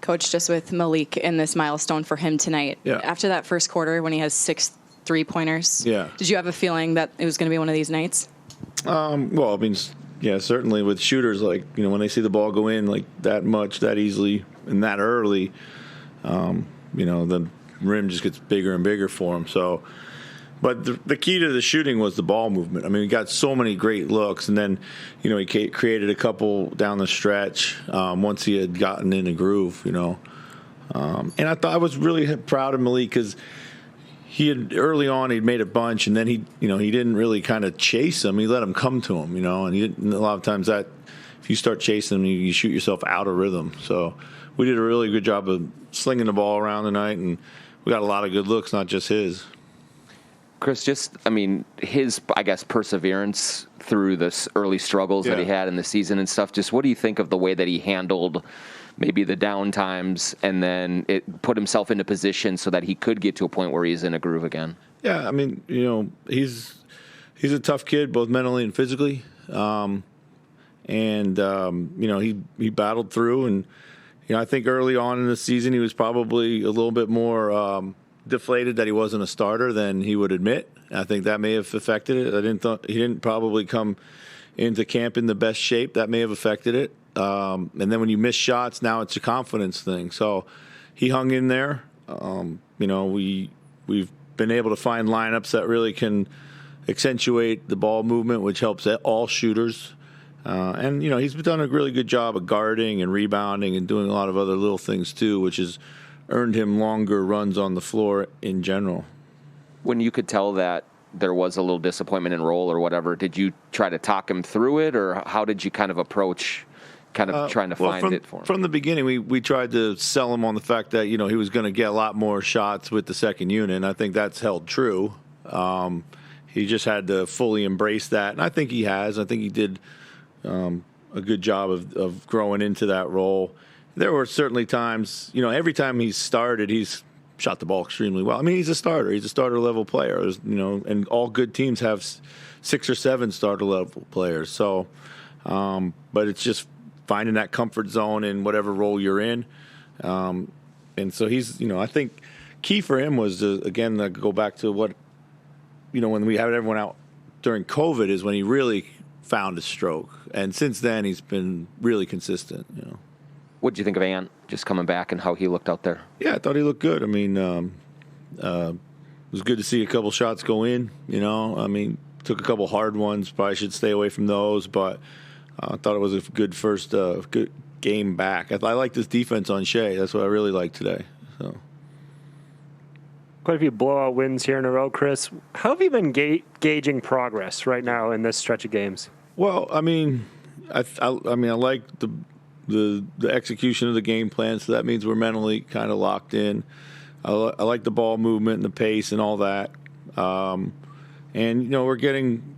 Coach, just with Malik in this milestone for him tonight. Yeah. After that first quarter when he has 6 3-pointers, yeah. did you have a feeling that it was going to be one of these nights? Well, I mean, yeah, certainly with shooters, like, when they see the ball go in like that much, that easily, and that early, the rim just gets bigger and bigger for him. So, but the key to the shooting was the ball movement. I mean, he got so many great looks, and then, he created a couple down the stretch once he had gotten in a groove, And I was really proud of Malik because he had early on he'd made a bunch, and then he didn't really kind of chase them. He let them come to him, and he didn't, a lot of times that if you start chasing them, you shoot yourself out of rhythm. So we did a really good job of slinging the ball around tonight, and we got a lot of good looks, not just his. Chris, his, perseverance through this early struggles that he had in the season and stuff, just what do you think of the way that he handled maybe the down times and then it put himself into position so that he could get to a point where he's in a groove again? Yeah, I mean, he's a tough kid, both mentally and physically. He battled through, and, I think early on in the season he was probably a little bit more deflated that he wasn't a starter than he would admit. I think that may have affected it. He didn't probably come into camp in the best shape. That may have affected it. And then when you miss shots, now it's a confidence thing. So he hung in there. We've been able to find lineups that really can accentuate the ball movement, which helps all shooters. And he's done a really good job of guarding and rebounding and doing a lot of other little things too, which has earned him longer runs on the floor in general. When you could tell that there was a little disappointment in role or whatever, did you try to talk him through it, or how did you kind of approach trying to find it for him? From the beginning, we tried to sell him on the fact that, he was going to get a lot more shots with the second unit, and I think that's held true. He just had to fully embrace that, and I think he has. I think he did a good job of growing into that role. There were certainly times, every time he's started, he's shot the ball extremely well. I mean, he's a starter. He's a starter-level player, and all good teams have 6 or 7 starter-level players. So, but it's just finding that comfort zone in whatever role you're in. And so he's, I think key for him was, to go back to what, when we had everyone out during COVID is when he really found his stroke. And since then, he's been really consistent, What did you think of Ant just coming back and how he looked out there? Yeah, I thought he looked good. I mean, it was good to see a couple shots go in, I mean, took a couple hard ones. Probably should stay away from those, but I thought it was a good first good game back. I liked his defense on Shea. That's what I really liked today. So. Quite a few blowout wins here in a row, Chris. How have you been gauging progress right now in this stretch of games? Well, I mean, I like the execution of the game plan, so that means we're mentally kind of locked in. I like the ball movement and the pace and all that. And, we're getting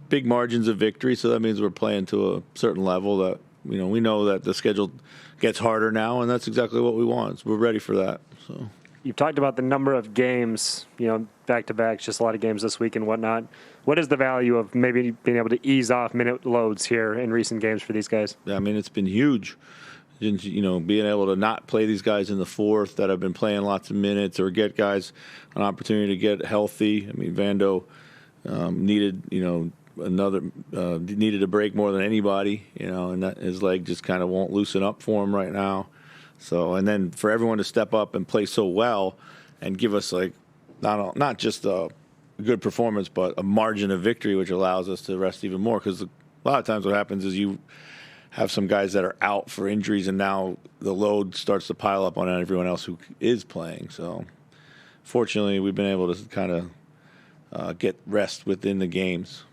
big margins of victory, so that means we're playing to a certain level that, we know that the schedule gets harder now, and that's exactly what we want. So we're ready for that. So. You've talked about the number of games, back-to-back, just a lot of games this week and whatnot. What is the value of maybe being able to ease off minute loads here in recent games for these guys? I mean, it's been huge. Being able to not play these guys in the fourth that have been playing lots of minutes, or get guys an opportunity to get healthy. I mean, Vando needed, needed a break more than anybody, and that his leg just kind of won't loosen up for him right now. So, and then for everyone to step up and play so well and give us not just a good performance, but a margin of victory, which allows us to rest even more. Because a lot of times what happens is you have some guys that are out for injuries, and now the load starts to pile up on everyone else who is playing. So, fortunately, we've been able to kind of get rest within the games.